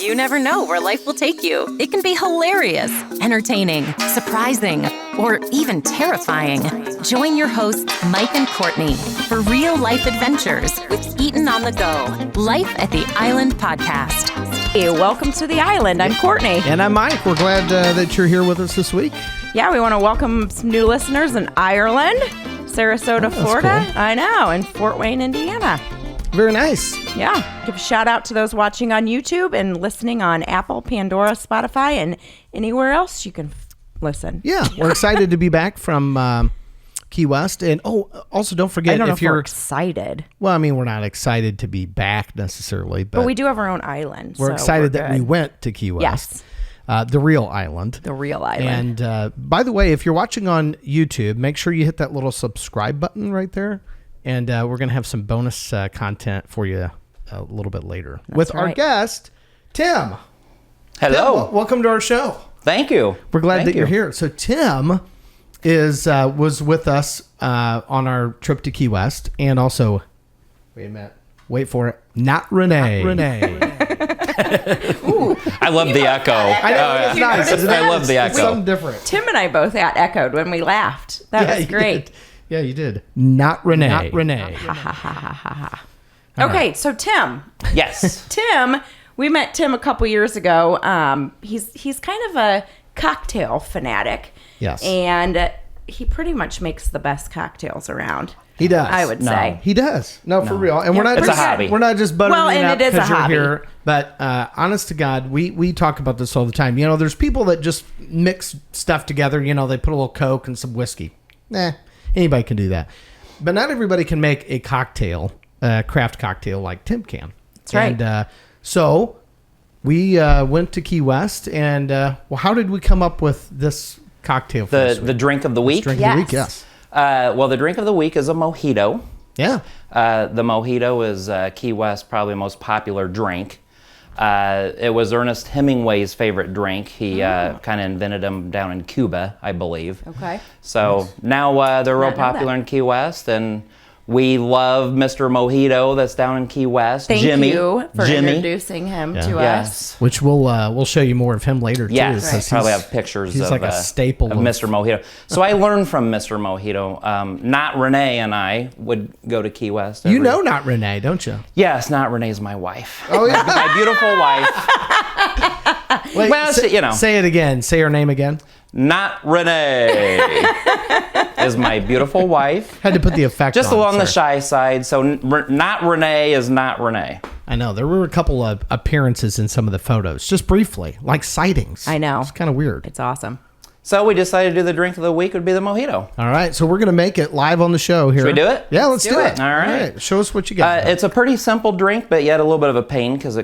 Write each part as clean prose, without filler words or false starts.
You never know where life will take you. It can be hilarious, entertaining, surprising, or even terrifying. Join your hosts, Mike and Courtney, for real life adventures with Eaton on the Go. Life at the Island podcast. Hey, welcome to the Island. I'm Courtney. And I'm Mike. We're glad that you're here with us this week. Yeah, we want to welcome some new listeners in Ireland, Sarasota, Florida. Cool. I know, and Fort Wayne, Indiana. Very nice. Yeah. Give a shout out to those watching on YouTube and listening on Apple, Pandora, Spotify, and anywhere else you can listen. Yeah, we're excited to be back from Key West. And also don't forget, I don't know if you're excited. Well, I mean, we're not excited to be back necessarily, but we do have our own island. We're excited that we good. went to Key West. Yes. The real island. The real island. And by the way, if you're watching on YouTube, make sure you hit that little subscribe button right there. And we're going to have some bonus content for you a little bit later with our guest, Tim. Hello. Tim, welcome to our show. Thank you. We're glad that you're here. So Tim was with us on our trip to Key West, and also, wait a minute, wait for it, not Renee. Ooh, I love the echo. I know, it's nice. I love the echo. It's something different. Tim and I both got echoed when we laughed. That was great. Did. Yeah, you did. Not Renee. Not Renee. Ha ha ha ha ha. Okay, right. So Tim. Yes. Tim, we met Tim a couple years ago. He's kind of a cocktail fanatic. Yes. And he pretty much makes the best cocktails around. He does. I would say. He does. No, for real. And we're not it's just a hobby. We're not just buttering it up it is a because you're hobby. here. But honest to God, we talk about this all the time. You know, there's people that just mix stuff together. You know, they put a little Coke and some whiskey. Anybody can do that. But not everybody can make a cocktail, craft cocktail like Tim can. That's right. And so we went to Key West. And, how did we come up with this cocktail for this week? The drink of the week? Drink of the week, yes. Well, the drink of the week is a Mojito. Yeah. The Mojito is Key West probably most popular drink. It was Ernest Hemingway's favorite drink. He kind of invented them down in Cuba, I believe. Okay. So now they're real popular in Key West, and we love Mr. Mojito that's down in Key West. Thank Jimmy. you for Jimmy. introducing him to us. Yes. Which we'll show you more of him later, too. Yes, Right. probably have pictures he's of, like a staple of Mr. Mojito. So I learned from Mr. Mojito. Not Renee and I would go to Key West. You know Not Renee, don't you? Yes, Not Renee's my wife. Oh, yeah. My beautiful wife. Wait, Well, say it again. Say her name again. Not Renee is my beautiful wife. Had to put the effect Just on. along the Sorry. shy side. So Not Renee is Not Renee. I know. There were a couple of appearances in some of the photos, just briefly, like sightings. I know. It's kind of weird. It's awesome. So we decided to do the drink of the week would be the Mojito. All right. So we're going to make it live on the show here. Should we do it? Yeah, let's do it. All right. Show us what you got. It's a pretty simple drink, but yet a little bit of a pain because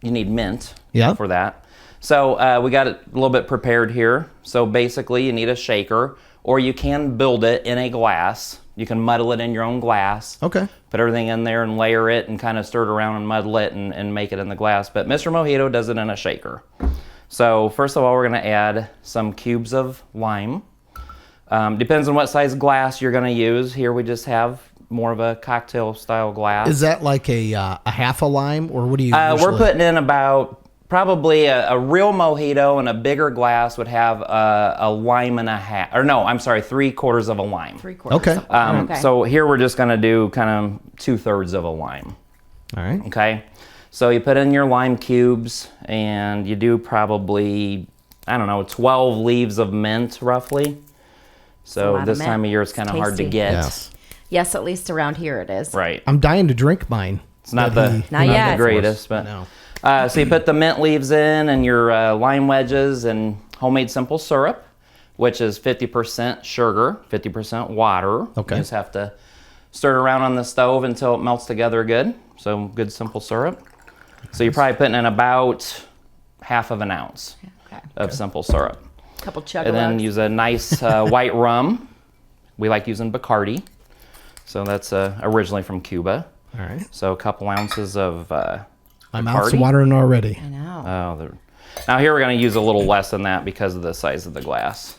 you need mint for that. So we got it a little bit prepared here. So basically you need a shaker, or you can build it in a glass. You can muddle it in your own glass. Okay. Put everything in there and layer it and kind of stir it around and muddle it and make it in the glass. But Mr. Mojito does it in a shaker. So first of all, we're going to add some cubes of lime. Depends on what size glass you're going to use. Here we just have more of a cocktail style glass. Is that like a half a lime, or what do you usually? We're putting in about probably a real Mojito, and a bigger glass would have a lime and a half. Or no, I'm sorry, 3/4 of a lime. 3/4. Okay. Okay. So here we're just going to do kind of 2/3 of a lime. All right. Okay. So you put in your lime cubes, and you do probably, 12 leaves of mint roughly. So this time of year it's kind of hard to Tasty. get. Yes. Yes, at least around here it is. Right. I'm dying to drink mine. It's not the greatest, but No. So you put the mint leaves in and your lime wedges and homemade simple syrup, which is 50% sugar, 50% water. Okay. You just have to stir it around on the stove until it melts together good. So good simple syrup. So you're probably putting in about half of an ounce of simple syrup. A couple chug. And then use a nice white rum. We like using Bacardi. So that's originally from Cuba. All right. So a couple ounces of My mouth's watering already. I know. Now here we're going to use a little less than that because of the size of the glass.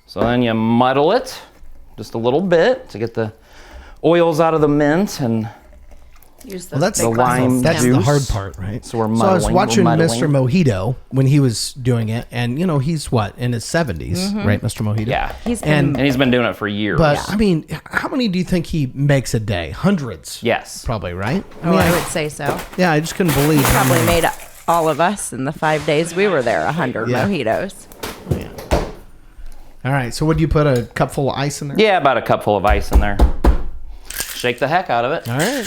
So then you muddle it just a little bit to get the oils out of the mint and Use Well, that's The lime That's the juice. hard part, right? So we're I was muddling, watching we're Mr. muddling. Mojito when he was doing it, and he's what, in his 70s, right, Mr. Mojito? Yeah. and And he's been doing it for years. but I mean, how many do you think he makes a day? Hundreds. yes. Probably, right? I would say so. Yeah, I just couldn't believe. how Probably many- made all of us in the 5 days we were there 100 Yeah. mojitos. Yeah. All right. So, what do you put, a cup full of ice in there? Yeah, about a cup full of ice in there. Shake the heck out of it. All right.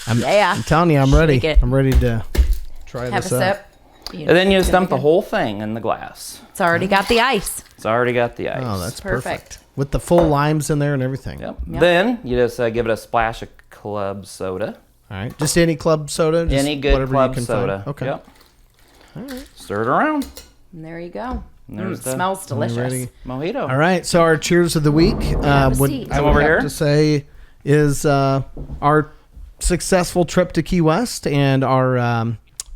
I'm telling you, I'm ready. Shake it. I'm ready to try Have a this out. sip. And then you just dump the whole thing in the glass. It's already got the ice. It's already got the ice. Oh, that's Perfect. perfect. With the full limes in there and everything. Yep. Then you just give it a splash of club soda. All right. Just any club soda? Just Any good whatever you club can soda. Find. Okay. Yep. Stir it around. And there you go. there's It the- smells delicious. ready. Mojito. All right. So, our cheers of the week, Have a what seat. I Come would over have here. to say is our successful trip to Key West and our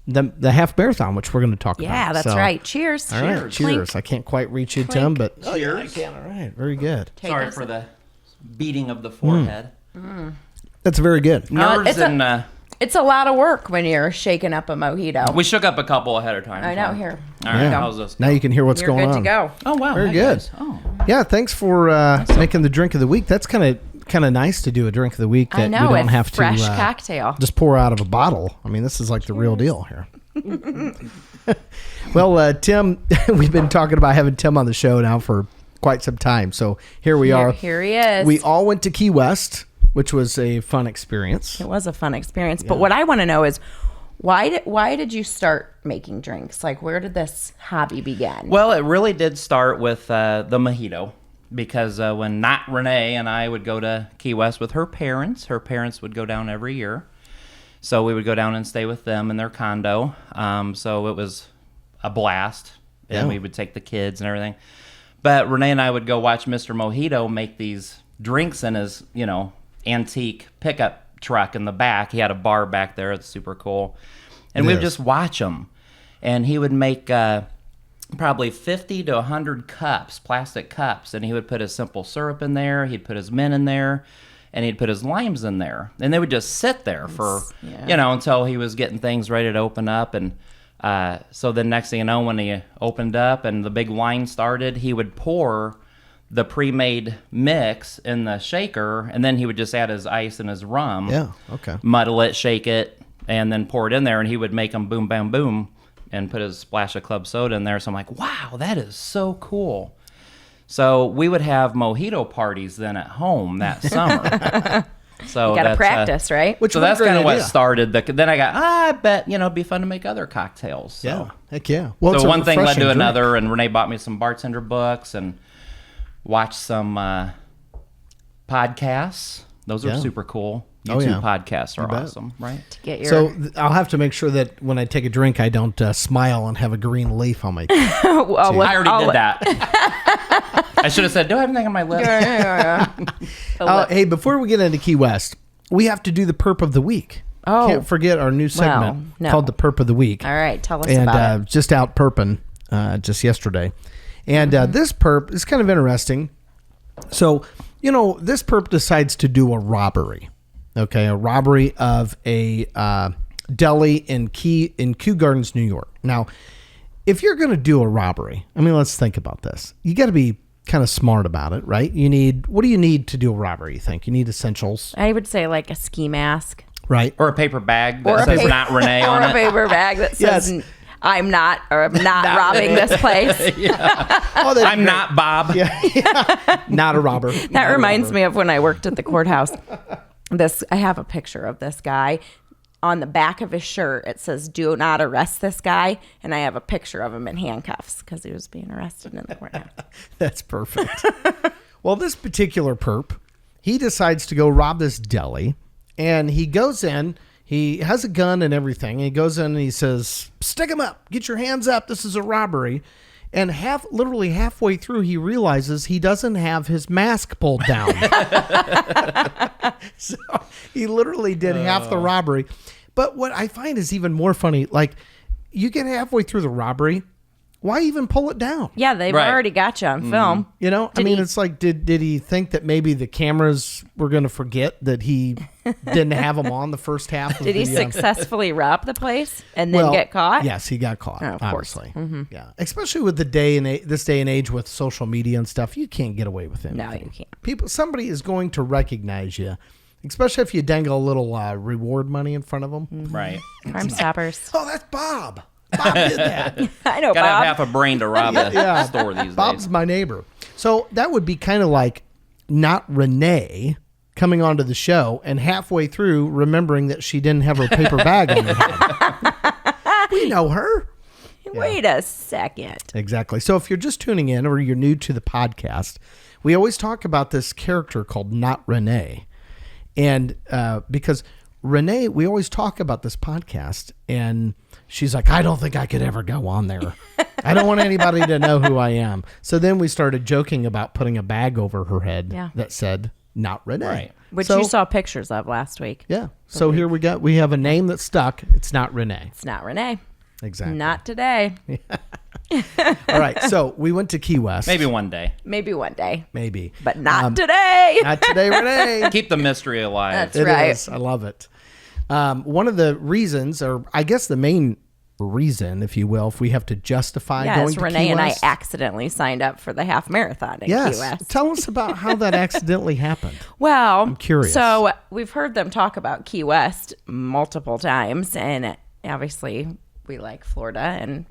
the half marathon, which we're going to talk about. Yeah, that's So, right. Cheers. All right. Cheers. I can't quite reach you, Tim, but Cheers. I can. All right. Very good. Sorry for the beating of the forehead. That's very good. Nerves it's a- and It's a lot of work when you're shaking up a mojito. we shook up a couple ahead of time. I know. Here. All right. Yeah. How's this? Now you can hear what's You're going good on. to go. Oh wow. Very Hi, good. guys. Oh. Yeah, thanks for making the drink of the week. That's kind of nice to do a drink of the week that I know. we don't a have to fresh cocktail. just pour out of a bottle. I mean, this is like the real deal here. Well, Tim, we've been talking about having Tim on the show now for quite some time. So here we are. Here he is. We all went to Key West, which was a fun experience. It was a fun experience. But what I want to know is why did you start making drinks? Like, where did this hobby begin? Well, it really did start with the mojito because when not Renee and I would go to Key West with her parents would go down every year. So we would go down and stay with them in their condo. So it was a blast, and Yeah. we would take the kids and everything. But Renee and I would go watch Mr. Mojito make these drinks in his, antique pickup truck in the back. He had a bar back there. It's super cool. And we would Yes. just watch him. And he would make probably 50 to 100 cups, plastic cups. And he would put his simple syrup in there. He'd put his mint in there. And he'd put his limes in there. And they would just sit there for, until he was getting things ready to open up. And so the next thing you know, when he opened up and the big line started, he would pour the pre-made mix in the shaker, and then he would just add his ice and his rum. Yeah, okay. Muddle it, shake it, and then pour it in there, and he would make them boom, bam, boom, and put his splash of club soda in there. So I'm like, wow, that is so cool. So we would have mojito parties then at home that summer. So you got to that's, practice, right? Which so was a that's great kind of what idea. started. Then I got, I bet, it'd be fun to make other cocktails. So. Yeah, heck yeah. Well, it's So a one thing led refreshing to drink. another, and Renee bought me some bartender books and watched some podcasts. Those are Yeah. super cool. Oh, YouTube yeah. podcasts are bet. awesome, right? Get your So I'll have to make sure that when I take a drink, I don't smile and have a green leaf on my. I already did that. I should have said, do I have anything on my lip? Hey, before we get into Key West, we have to do the perp of the week. Oh. Can't forget our new segment no. called the perp of the week. All right, tell us And about it. just out perping just yesterday. And this perp is kind of interesting. So, this perp decides to do a robbery. Okay, a robbery of a deli in Kew Gardens, New York. Now, if you're going to do a robbery, let's think about this. You got to be kind of smart about it, right? What do you need to do a robbery, you think? You need essentials, I would say like a ski mask right? Or a paper bag Or a that says paper- not Renee or on a it. paper bag that says Yes. I'm not robbing this place. Oh, that'd be I'm great. not Bob. Not a robber. That reminds me of when I worked at the courthouse. I have a picture of this guy. On the back of his shirt, it says, "Do not arrest this guy." And I have a picture of him in handcuffs because he was being arrested in the courthouse. That's perfect. Well, this particular perp, he decides to go rob this deli, and he goes in. He has a gun and everything. And he goes in and he says, "Stick him up. Get your hands up. This is a robbery." And literally halfway through, he realizes he doesn't have his mask pulled down. So he literally did half the robbery. But what I find is even more funny, like, you get halfway through the robbery, why even pull it down? Yeah, they've Right. already got you on film. You know, it's like, did he think that maybe the cameras were going to forget that he didn't have them on the first half? Did he successfully rob the place and then get caught? Yes, he got caught. Oh, of course. Obviously, yeah. Especially with this day and age with social media and stuff, you can't get away with it. No, you can't. Somebody is going to recognize you, especially if you dangle a little reward money in front of them. Right. Crime Stoppers. Oh, that's Bob. Bob did that. I know, Gotta Bob. have half a brain to rob a store these Bob's days. my neighbor. So that would be kind of like not Renee coming onto the show and halfway through remembering that she didn't have her paper bag on her head. We know her. Wait a second. Exactly. So if you're just tuning in or you're new to the podcast, we always talk about this character called Not Renee. And because Renee, we always talk about this podcast, and she's like, I don't think I could ever go on there. I don't want anybody to know who I am. So then we started joking about putting a bag over her head that said, Not Renee. Right. Which So- you saw pictures of last week. Yeah. So here we have a name that's stuck. It's not Renee. It's not Renee. Exactly. Not today. All right. So we went to Key West. Maybe one day. Maybe one day. Maybe. But not today. Not today, Renee. Keep the mystery alive. That's It right. is. I love it. One of the reasons, or I guess the main reason, if you will, if we have to justify going Yes, to Renee Key and I West. accidentally signed up for the half marathon in Key Yes. West. Tell us about how that accidentally happened. Well, I'm curious. So we've heard them talk about Key West multiple times, and obviously we like Florida and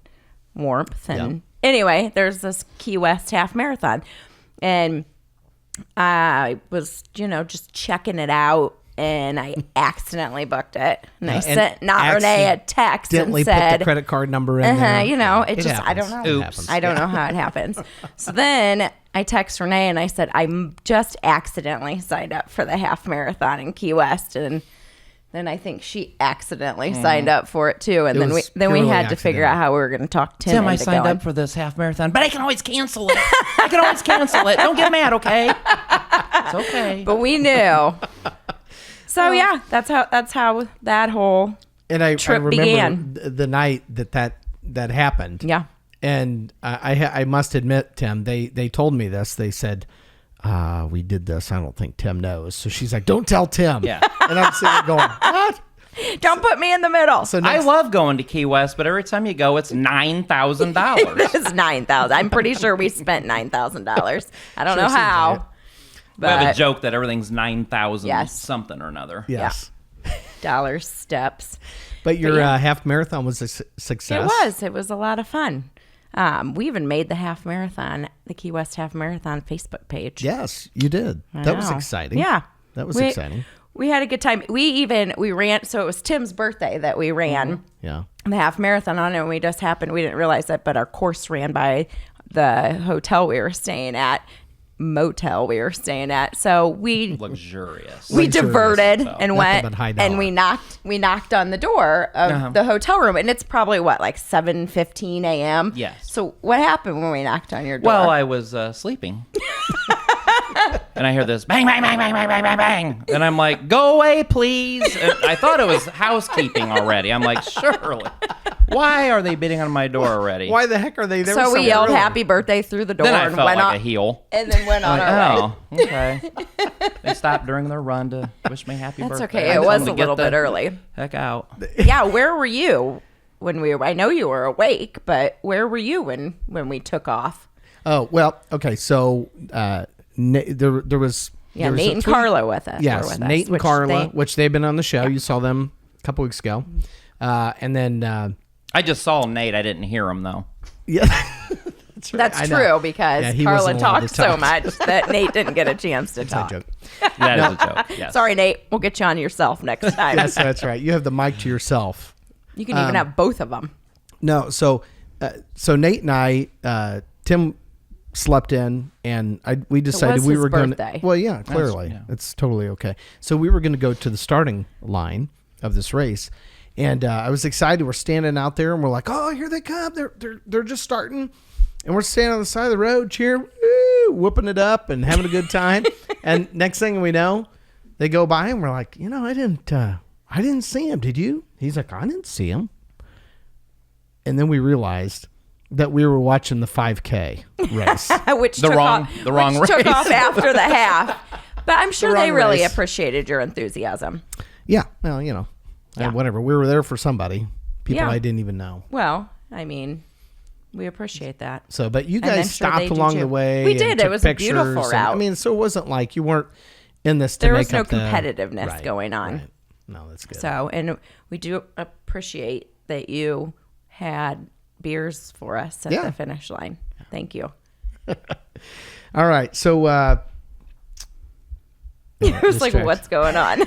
warmth. And anyway, there's this Key West half marathon, and I was, just checking it out, and I accidentally booked it. And I sent Renee a text and Accidentally said, put the credit card number in there. it just, I don't happens. know. It happens. I don't know how it happens. So then I text Renee and I said, I just accidentally signed up for the half marathon in Key West. And then I think she accidentally signed up for it too. And It then was we purely had to figure out how we were going to talk Tim I into signed going. up for this half marathon, but I can always cancel it. I can always cancel it. Don't get mad, okay? It's okay. But we knew. So yeah, that's how that whole And I trip remember began. the night that happened. Yeah. And I must admit, Tim, they told me this. They said, we did this. I don't think Tim knows. So she's like, don't tell Tim. Yeah. And I'm sitting there going, what? Don't put me in the middle. So I next, love going to Key West, but every time you go, it's $9,000. It's $9,000. I'm pretty sure we spent $9,000. I don't know Sure seems like how. it. We have a But joke that everything's 9,000 Yes. something or another. yes. dollars steps. But your yeah. half marathon was a success. It was a lot of fun. We even made the half marathon, the Key West half marathon Facebook page. Yes, you did. I That was know. exciting. Yeah. That was We- exciting. We had a good time. We ran, so it was Tim's birthday that we ran Yeah. the half marathon on, and we didn't realize it, but our course ran by the hotel we were staying at, motel we were staying at. So we Luxurious. we Luxurious. diverted and Nothing went but high and dollar. we knocked on the door of the hotel room, and it's probably like 7:15 a.m. Yes. So what happened when we knocked on your door? Well, I was sleeping. And I hear this bang, bang, bang, bang, bang, bang, bang, bang. And I'm like, go away, please. And I thought it was housekeeping already. I'm like, surely. Why are they beating on my door already? Why the heck are they there? so we yelled early? happy birthday through the door Then I and felt went like on, a heel. and then went on our way. Oh, okay. They stopped during their run to wish me happy That's birthday. okay. I It told was them a to get little the bit early. Heck out. Yeah, where were you when we were? I know you were awake, but where were you when we took off? Oh, well, okay. So there was... Yeah, there was Nate a and three- Carla with us. Yes, were with Nate us, and which Carla, they- which they've been on the show. You saw them a couple weeks ago. And then... I just saw Nate. I didn't hear him, though. yeah. That's right. That's I know. true because Yeah, he Carla wasn't allowed to talked so talk. much that Nate didn't get a chance to Inside talk. joke. That is a joke. Yes. Sorry, Nate. We'll get you on yourself next time. Yes, that's right. You have the mic to yourself. You can even have both of them. No, so Nate and I, Tim slept in, and we decided was we his were going birthday. to. Well, yeah, clearly, yeah. it's totally okay. So we were going to go to the starting line of this race, and I was excited. We're standing out there, and we're like, "Oh, here they come! They're just starting." And we're standing on the side of the road, cheering, woo, whooping it up, and having a good time. And next thing we know, they go by, and we're like, I didn't see him. Did you? He's like, I didn't see him. And then we realized that we were watching the 5K race. which The took wrong which took race. off after the half. But I'm sure they wrong really race. appreciated your enthusiasm. Yeah, well, you know, Yeah. whatever. We were there for somebody, people Yeah. I didn't even know. Well, I mean, we appreciate that. So, but you And I'm guys sure stopped they did along too. the way. We and did. It took was a beautiful pictures, and, route. I mean, so it wasn't like you weren't in this to There make was no up the- competitiveness Right, going on. right. No, that's good. So, and we do appreciate that you had beers for us at Yeah. the finish line. Thank you. All right, so It was like, distract. what's going on?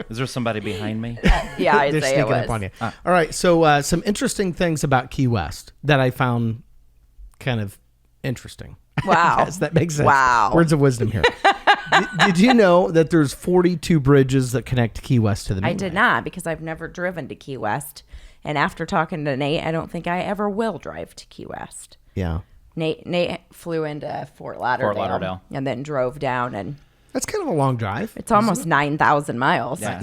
Is there somebody behind me? Yeah, they're Isaiah sneaking was. up on you. All right, so some interesting things about Key West that I found kind of interesting. Wow. Yes, that makes sense. Wow. Words of wisdom here. Did you know that there's 42 bridges that connect Key West to the I mainland? did not, because I've never driven to Key West. And after talking to Nate, I don't think I ever will drive to Key West. Yeah. Nate flew into Fort Lauderdale, and then drove down, and That's kind of a long drive. it's almost 9,000 miles. Yeah,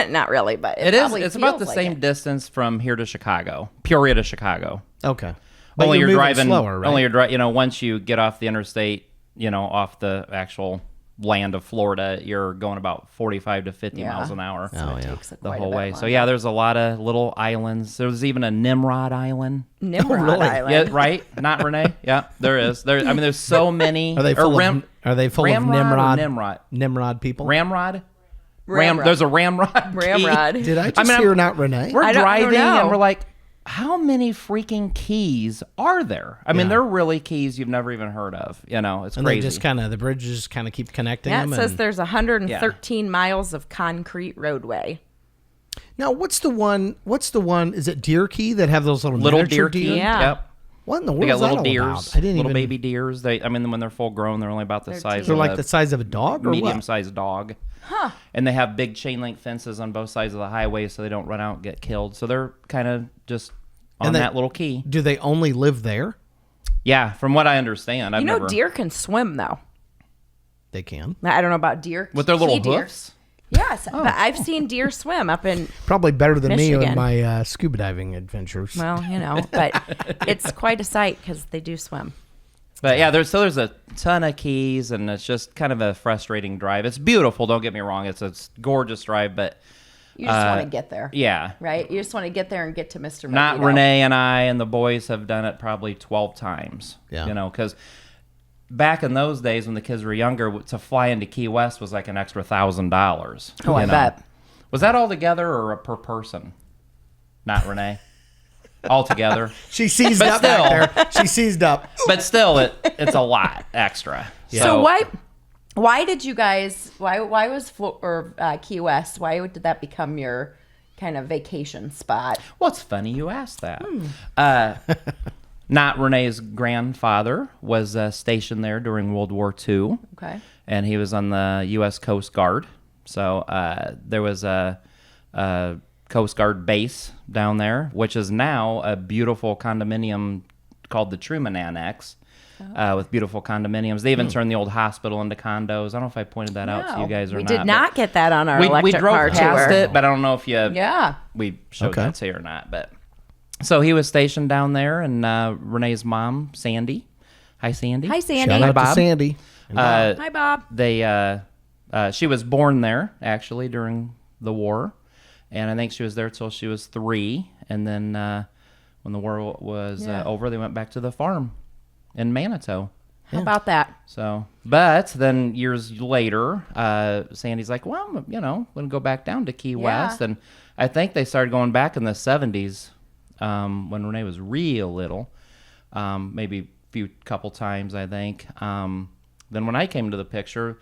Not really, but it is. probably It's about feels the like same it. distance from here to Chicago, Peoria to Chicago. Okay. But Only you're you're moving driving slower, right? Only you're driving. You know, once you get off the interstate, you know, off the actual land of Florida, you're going about 45 to 50 Yeah. miles an hour. Oh, It yeah. takes The quite a whole bit way. So longer. yeah, there's a lot of little islands. There's even a Nimrod Island. Nimrod really? Island. Yeah, right. Not Renee. Yeah, there is. There. I mean, there's so many. Are they full Ram- of Are they full of Ramrod or Nimrod? Nimrod. Nimrod people? Ramrod. Ramrod. There's a Ramrod. key. Ramrod. Did I just I mean, hear not Renee? We're I don't driving know. and we're like, how many freaking keys are there? I mean, Yeah. they're really keys you've never even heard of. You know, it's And crazy. they just kind of the bridges kind of keep connecting Yeah, them. it says and- there's 113 miles of concrete roadway. Now, what's the one? Is it Deer Key that have those little little miniature deer key. Yeah. Yep. What in the They world got is that little all deers, about? I didn't little even. baby deers. I mean, when they're full grown, they're only about the They're size They're of like a the size of a dog, or medium-sized dog. Huh. And they have big chain link fences on both sides of the highway so they don't run out and get killed. So they're kind of just on And they- that little key. what? Do they only live there? Yeah, from what I understand. I've You know, never, deer can swim, though. They can. I don't know about deer. with their little key deer. hoofs. Yes, but I've seen deer swim up in, Probably better than me in Michigan. my scuba diving adventures. well, you know, but it's quite a sight because they do swim. But yeah, there's a ton of keys, and it's just kind of a frustrating drive. It's beautiful, don't get me wrong. It's a gorgeous drive, but You just want to get there. yeah. Right? You just want to get there and get to Mr. Not Mojito. Renee and I and the boys have done it probably 12 times. Yeah. You know, because back in those days when the kids were younger, to fly into Key West was like an extra $1,000. Oh, I you know. bet. Was that all together or per person? Not Renee. All together. She seized But up back still. there. She seized up. But still, it's a lot extra. So why did you guys, why was Key West, why did that become your kind of vacation spot? Well, it's funny you asked that. Not Renee's grandfather was stationed there during World War II. Okay. And he was on the U.S. Coast Guard. So there was a Coast Guard base down there, which is now a beautiful condominium called the Truman Annex. With beautiful condominiums. They even turned the old hospital into condos. I don't know if I pointed that out to you guys or we not. did not get that on our We electric drove car past tour. it, but I don't know if Yeah. we showed Okay. that to you or not. But so he was stationed down there, and Renee's mom, Sandy. Hi, Sandy. Hi, Sandy. Shout out to Bob. Sandy. Hi, Bob. She was born there actually during the war, and I think she was there till she was 3. And then when the war was over, they went back to the farm in Manitou. How about that? So, but then years later, Sandy's like, well, I'm going to go back down to Key West. And I think they started going back in the 70s when Renee was real little, maybe a couple times, I think. Then when I came to the picture,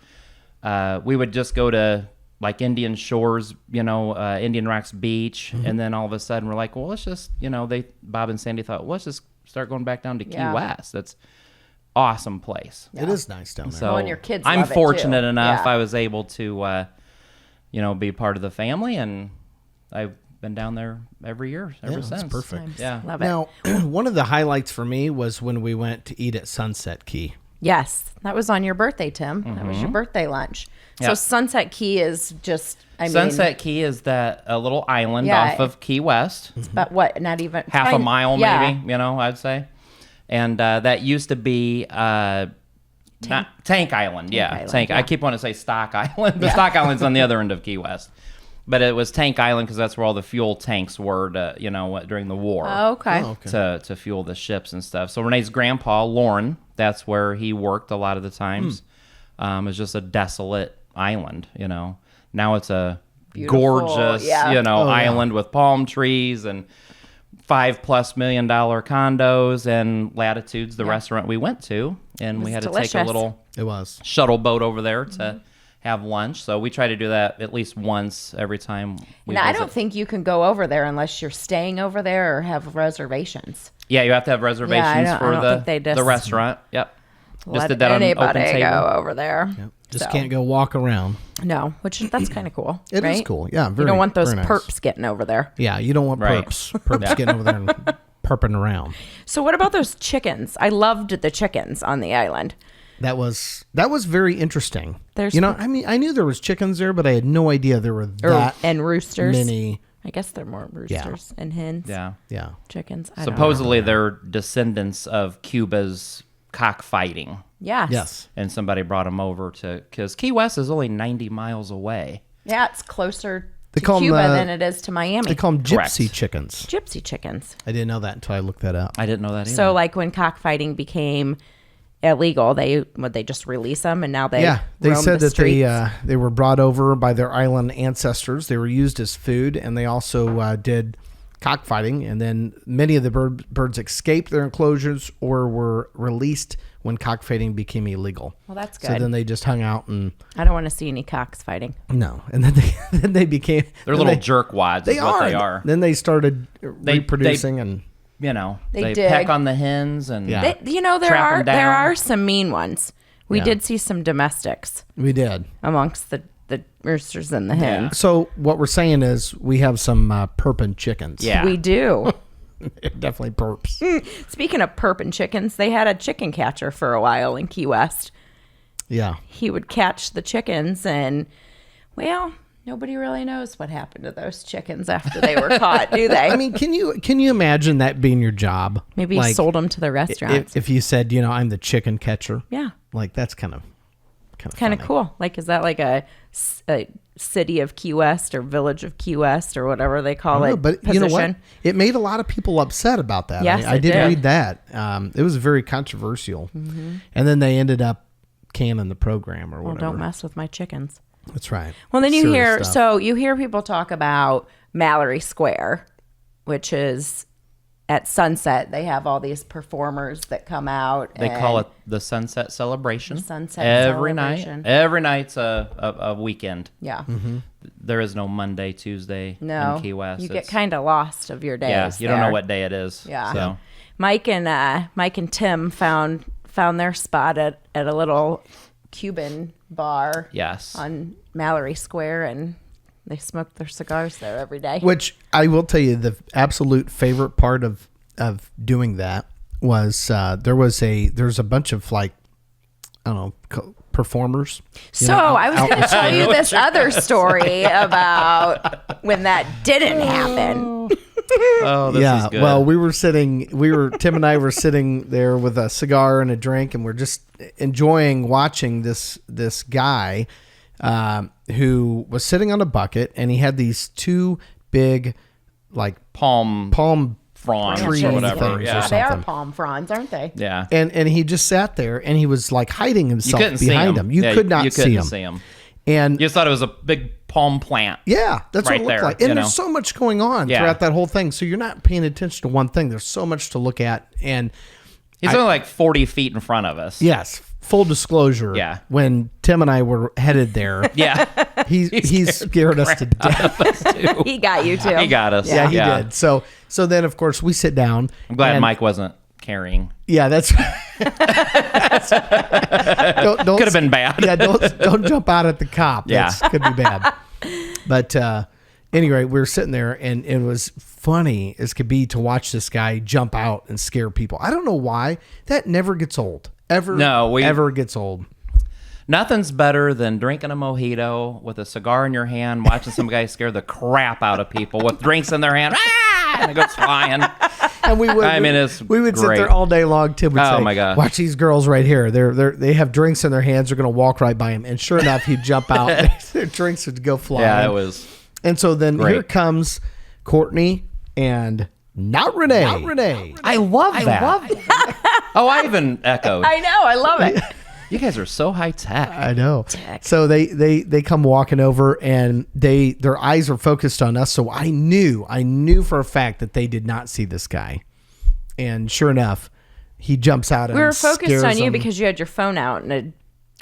we would just go to like Indian Shores, Indian Rocks Beach. And then all of a sudden we're like, well, let's just, Bob and Sandy thought, well, let's just start going back down to Key West. That's awesome place. It is nice down there. So and your kids I'm love it, fortunate too. enough Yeah. I was able to, be part of the family, and I've been down there every year ever that's since. perfect. Yeah. Love it. Now, one of the highlights for me was when we went to eat at Sunset Key. Yes, that was on your birthday, Tim. That was your birthday lunch. So Yep. Sunset Key is just, Sunset Key is that a little island Yeah. off of Key West. It's about what? Not even Half a mile, Yeah. maybe, I'd say. And that used to be not Tank Island. Island, Tank. yeah. I keep wanting to say Stock Island. The Stock Island's on the other end of Key West. But it was Tank Island because that's where all the fuel tanks were, during the war. Oh, okay. To fuel the ships and stuff. So Renee's grandpa, Lauren, that's where he worked a lot of the times. It's just a desolate island, Now it's a Beautiful, gorgeous, yeah. island with palm trees and $5+ million condos and Latitudes, the restaurant we went to. And we had to take a delicious. little It was. shuttle boat over there to have lunch. So we try to do that at least once every time we Now, I visit. don't think you can go over there unless you're staying over there or have reservations. Yeah, you have to have reservations I don't for think they the just restaurant. Yep. Just Let did that on anybody open table. go over there. Just So, can't go walk around. No, which that's kind of cool. It is right? cool. Yeah, You very. don't want those very nice. perps getting over there. Yeah, you don't want Right. perps. Perps getting over there and perping around. So what about those chickens? I loved the chickens on the island. That was very interesting. There's- I knew there was chickens there, but I had no idea there were that And roosters. many. I guess they're more roosters and hens. Yeah. Yeah. Chickens. I don't know. Supposedly they're descendants of Cuba's cockfighting. Yes. Yes. And somebody brought them over because Key West is only 90 miles away. Yeah, it's closer They to call 'em, Cuba than it is to Miami. They call them gypsy Correct. chickens. Gypsy chickens. I didn't know that until I looked that up. I didn't know that either. So like when cockfighting became illegal, they just release them and now they They roam said the that streets. they were brought over by their island ancestors. They were used as food, and they also did cockfighting. And then many of the birds escaped their enclosures or were released when cockfighting became illegal. Well, that's So good. then they just hung out and I don't want to see any cocks fighting. no, and then they became they're then little they- jerkwads is what they are. Then they started reproducing and They they peck dig. on the hens and Yeah. There Trap 'em are down. there are some mean ones. We Yeah. did see some domestics we did. amongst the roosters and the hens. So what we're saying is we have some perpin chickens. Yeah. We do. Definitely perps. Speaking of perping chickens, they had a chicken catcher for a while in Key West. Yeah. He would catch the chickens and, well, nobody really knows what happened to those chickens after they were caught, do they? I mean, can you imagine that being your job? Maybe he sold them to the restaurants. If you said, I'm the chicken catcher. Yeah. Like that's kind of Kind of cool. Like, is that like a city of Key West or village of Key West or whatever they call it? But position? you know what? It made a lot of people upset about that. Yes, I it did did. read that. It was very controversial. And then they ended up canning the program or Well, whatever. don't mess with my chickens. That's right. Well, then you Serious stuff. you hear people talk about Mallory Square, which is at sunset. They have all these performers that come out. They call it the Sunset Celebration. Sunset every Celebration. night. Every night's a weekend. Yeah. Mm-hmm. There is no Monday, Tuesday No. in Key West. You get It's- kind of lost of your days. yeah. You don't know there. what day it is. Yeah. So Mike and Tim found their spot at a little Cuban bar yes. on Mallory Square, and they smoked their cigars there every day. Which I will tell you, the absolute favorite part of doing that was there's a bunch of like I don't know performers. So I was going to tell you this other story about when that didn't happen. Oh, this is good. Well, Tim and I were sitting there with a cigar and a drink, and we're just enjoying watching this guy who was sitting on a bucket, and he had these two big like palm fronds tree or whatever. things or Yeah. They are something. palm fronds, aren't they? Yeah. and he just sat there, and he was like hiding You himself couldn't see behind him. him. You Yeah, could not you see couldn't him. see him. And You just thought it was a big palm plant. yeah, that's Right what it looked there, like. And you there's know. so much going on Yeah. throughout that whole thing. So you're not paying attention to one thing. There's so much to look at. And He's only like 40 feet in front of us. yes, full disclosure. Yeah. When Tim and I were headed there, Yeah. he scared us to death. He got you too. He got us. Yeah, he did. So then of course we sit down. I'm glad and- Mike wasn't carrying. Yeah, that's don't Could have been bad. Yeah, don't jump out at the cop. Yeah. That could be bad. But Anyway, we were sitting there, and it was funny as could be to watch this guy jump out and scare people. I don't know why. That never gets old. Ever gets old. Nothing's better than drinking a mojito with a cigar in your hand, watching some guy scare the crap out of people with drinks in their hand. Ah! And it goes flying. And we would, we would sit there all day long. Tim would say, my God. watch these girls right here. They have drinks in their hands. They're going to walk right by him. And sure enough, he'd jump out. Their drinks would go flying. Yeah, it was. And so then great. Here comes Courtney and not Renee. I love that. Oh, I even echoed. I know. I love it. You guys are so high tech. I know. So they come walking over, and their eyes are focused on us. So I knew for a fact that they did not see this guy. And sure enough, he jumps out. We were focused on you because you had your phone out and a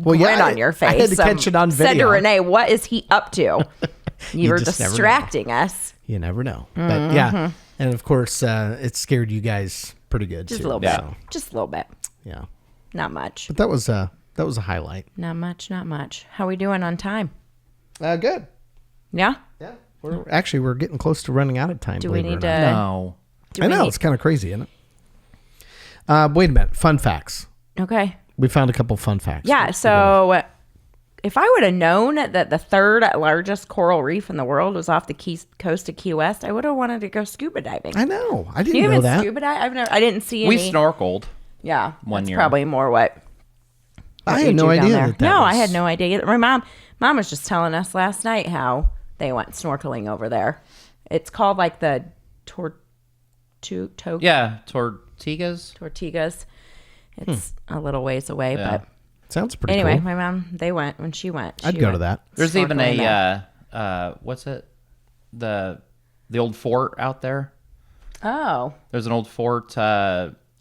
grin on your face. I had to catch it on video. Said to Renee, "What is he up to?" You were distracting us. You never know. But yeah, and of course, it scared you guys pretty good Just too. a little bit. So, Just a little bit. yeah, Not much. but that was a highlight. Not much. How we doing on time? Good. Yeah? Yeah, we're getting close to running out of time. Do we believe it need or to... not. No. I know it's kind of crazy, isn't it? Wait a minute. Fun facts. Okay. We found a couple fun facts. Yeah, so if I would have known that the third largest coral reef in the world was off the coast of Key West, I would have wanted to go scuba diving. I know. I You didn't know even that. scuba dive? I didn't see any. We snorkeled. Yeah. one that's year. probably more what I you had no do down idea. there. That No, I was- had no idea either. My mom was just telling us last night how they went snorkeling over there. It's called like the Yeah, Tortugas. It's a little ways away, Yeah. but Sounds pretty anyway, cool. my mom, they went when she went. I'd go to that. There's even snorkeling a what's it? The old fort out there. Oh, There's an old fort.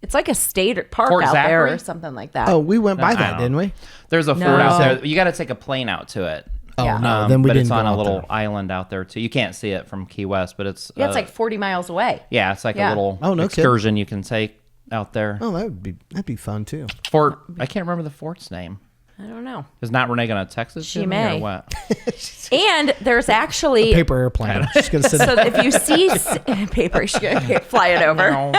it's like a state park Fort out there Zachary? or something like that. Oh, we went by I that, don't didn't know. we? There's a fort No. out there. You got to take a plane out to it. Oh, Yeah. no. Then we but didn't it's on go a out little there. island out there too. You can't see it from Key West, but it's yeah, it's like 40 miles away. yeah, it's like Yeah. a little Oh, no excursion you can take out there. Oh, that'd be fun too. Fort. I can't remember the fort's name. I don't know. Is not Renee gonna text us? She to me may. Or what? And there's actually Paper airplane. Just gonna sit. so if you see paper, she's gonna fly it over. No.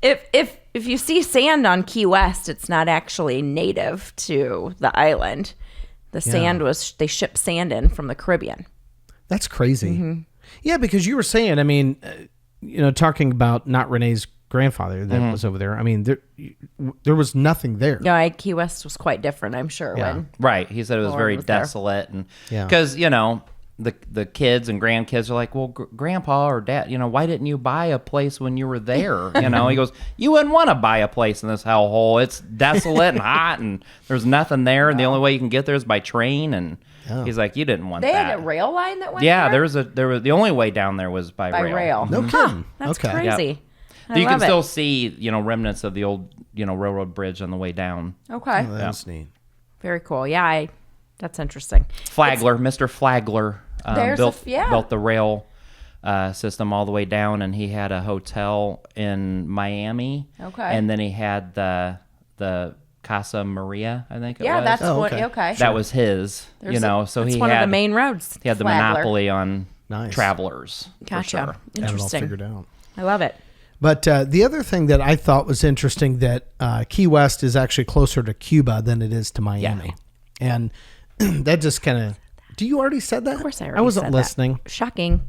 If you see sand on Key West, it's not actually native to the island. The sand they shipped sand in from the Caribbean. That's crazy. Mm-hmm. Yeah, because you were saying, I mean, talking about not Renee's grandfather that was over there. I mean, there was nothing there. No, Key West was quite different, I'm sure. Yeah. When Right. He said it was Lauren very was there. desolate, and Yeah. because the kids and grandkids are like, well, grandpa or dad, why didn't you buy a place when you were there? He goes, you wouldn't want to buy a place in this hellhole. It's desolate and hot, and there's nothing there, and the only way you can get there is by train. And he's like, you didn't want they that. had a rail line that went Yeah, there? there was the only way down there was by rail. No kidding. That's okay. crazy. I You can love it. still see, remnants of the old, railroad bridge on the way down. Okay. Oh, that's neat. Very cool. Yeah, that's interesting. Flagler, Mr. Flagler, There's built the rail system all the way down, and he had a hotel in Miami. Okay. And then he had the Casa Maria, I think it Yeah, was. that's Oh, what. okay. Okay. That was his, so it's he one had of the main roads. he had the Flagler. monopoly on Nice. travelers. Gotcha. For sure. Had it all Interesting. figured out. I love it. But the other thing that I thought was interesting that Key West is actually closer to Cuba than it is to Miami, and that just kind of. Do you already said that? Of course, I already wasn't said listening. That. Shocking.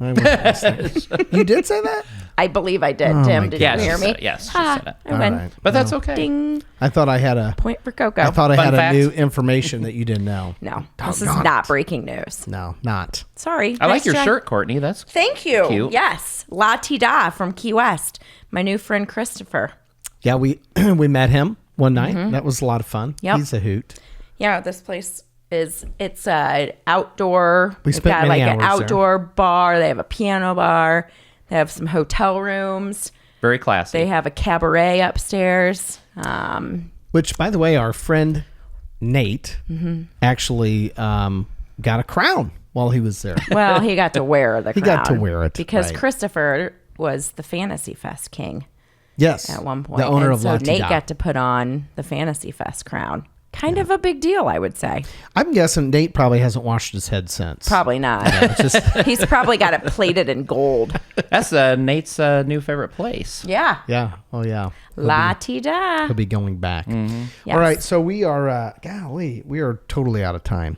I wasn't listening. You did say that? I believe I did. my Tim, did Yeah, you she hear said me? it. Yes, she Ah, said it. I win. All right. But that's okay. Ding. I thought I had a. Point for Coco. I thought I Fun had fact. a new information that you didn't know. No, this is Doggone not it. breaking news. No, not. Sorry. I like Nice your try. shirt, Courtney. That's Thank you. Cute. Yes. La Ti Da from Key West. My new friend Christopher. Yeah, we we met him one night. That was a lot of fun. Mm-hmm. Yep. He's a hoot. Yeah, this place it's a outdoor. We they've spent got many like an hours there. outdoor bar. They have a piano bar. They have some hotel rooms. very classy. They have a cabaret upstairs. Which, by the way, our friend Nate Mm-hmm. actually got a crown while he was there. Well, he got to wear the crown. He got to wear it, because right. Christopher was the Fantasy Fest king Yes, at one point. the owner And of so La Ti Nate Da. got to put on the Fantasy Fest crown. kind of a big deal, I would say. I'm guessing Nate probably hasn't washed his head since. Probably not. He's probably got it plated in gold. That's Nate's new favorite place. Yeah. Yeah. Oh, yeah. La-ti-da. He'll be going back. Mm-hmm. Yes. All right. So we are, golly, we are totally out of time.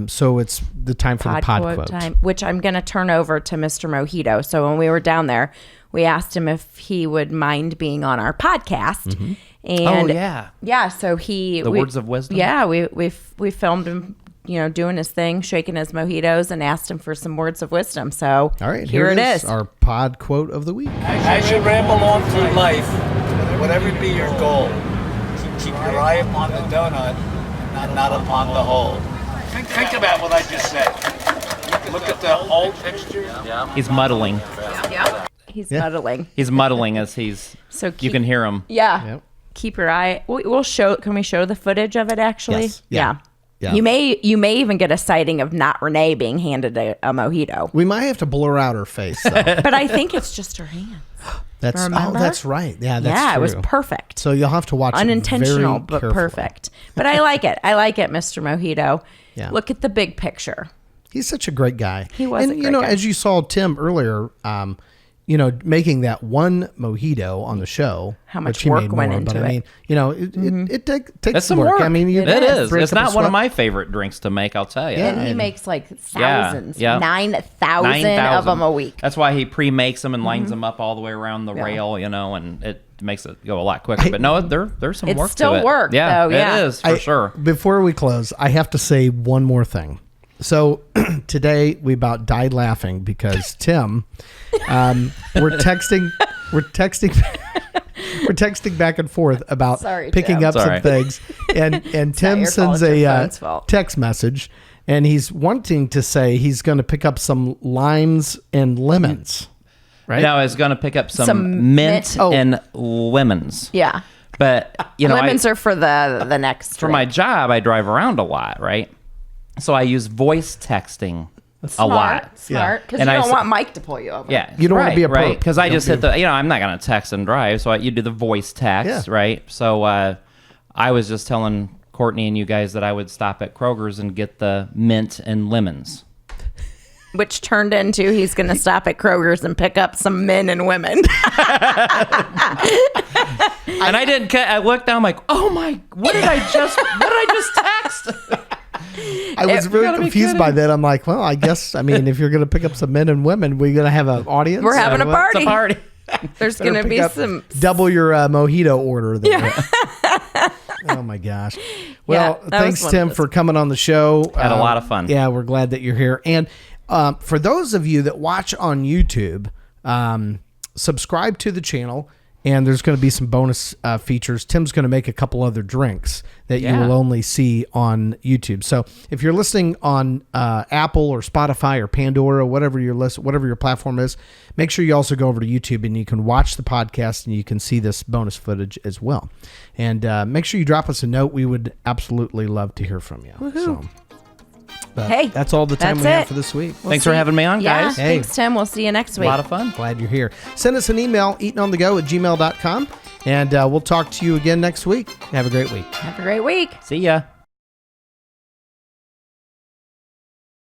So it's the time for the pod quote. Time, which I'm going to turn over to Mr. Mojito. So when we were down there, we asked him if he would mind being on our podcast. Mm-hmm. And yeah. So Words of wisdom. Yeah, we filmed him, doing his thing, shaking his mojitos, and asked him for some words of wisdom. So All right. here it is. Our pod quote of the week. As you ramble on through life, whatever be your goal, keep your eye upon the donut and not upon the hole. Think about what I just said. Look at the whole picture. He's muddling. Yeah. He's muddling. He's muddling as he's. So you can hear him. Yeah. Yep. Keep your eye. We'll show. Can we show the footage of it? Actually. Yes. Yeah. Yeah. You may even get a sighting of not Renee being handed a mojito. We might have to blur out her face, though. But I think it's just her hand. Remember? That's right. Yeah, that's true. It was perfect. So you'll have to watch Unintentional, it very but carefully. perfect. But I like it. I like it, Mr. Mojito. Yeah. Look at the big picture. He's such a great guy. He was and a great guy. as you saw Tim earlier, making that one mojito on the show. How much which he work made went more, into but I mean, it takes That's some some work. work. I mean, It is. break It's up a not one of sweat. my favorite drinks to make, I'll tell you. Yeah. And he makes like thousands, Yeah. 9,000 of them a week. That's why he pre-makes them and lines them up all the way around the rail, and it makes it go a lot quicker. But no, there's some It's work still to it. work, yeah, though, yeah. it is for sure. Before we close, I have to say one more thing. So today we about died laughing because Tim, we're texting back and forth about Sorry, picking Tim. up It's all some right. things, and Tim your fault, sends it's your a phone's fault. text message, and he's wanting to say he's going to pick up some limes and lemons, right? Now I was going to pick up some Some mint mint- and lemons. Yeah. But, Lemons are for the next for drink. my job, I drive around a lot, right? So I use voice texting a lot. Smart. Because And you I don't s- want Mike to pull you over. Yeah, You don't wanna right, be a right? perp. Because I Don't just be hit the. I'm not going to text and drive, so you do the voice text, Yeah. right? So I was just telling Courtney and you guys that I would stop at Kroger's and get the mint and lemons. Which turned into he's going to stop at Kroger's and pick up some men and women. And I didn't. I looked down, I'm like, oh my, what did I just text? I was You really gotta be confused by kidding. that. I'm like, well, I guess, if you're going to pick up some men and women, we're going to have an audience. We're having a What? party. It's a party. There's Better going to pick be up- some. double your mojito order there. Oh my gosh. Well, Yeah, that thanks was one Tim of for coming on the show. Had a lot of fun. Yeah, we're glad that you're here. And for those of you that watch on YouTube, subscribe to the channel. And there's going to be some bonus features. Tim's going to make a couple other drinks that you Yeah. will only see on YouTube. So if you're listening on Apple or Spotify or Pandora, whatever your platform is, make sure you also go over to YouTube and you can watch the podcast and you can see this bonus footage as well. And make sure you drop us a note. We would absolutely love to hear from you. So, but Hey, that's all the time that's we have it. for this week. Thanks for having me on, Yeah, guys. Hey. thanks, Tim. We'll see you next A week. lot of fun. Glad you're here. Send us an email, eatononthego@gmail.com, and we'll talk to you again next week. Have a great week. Have a great week. See ya.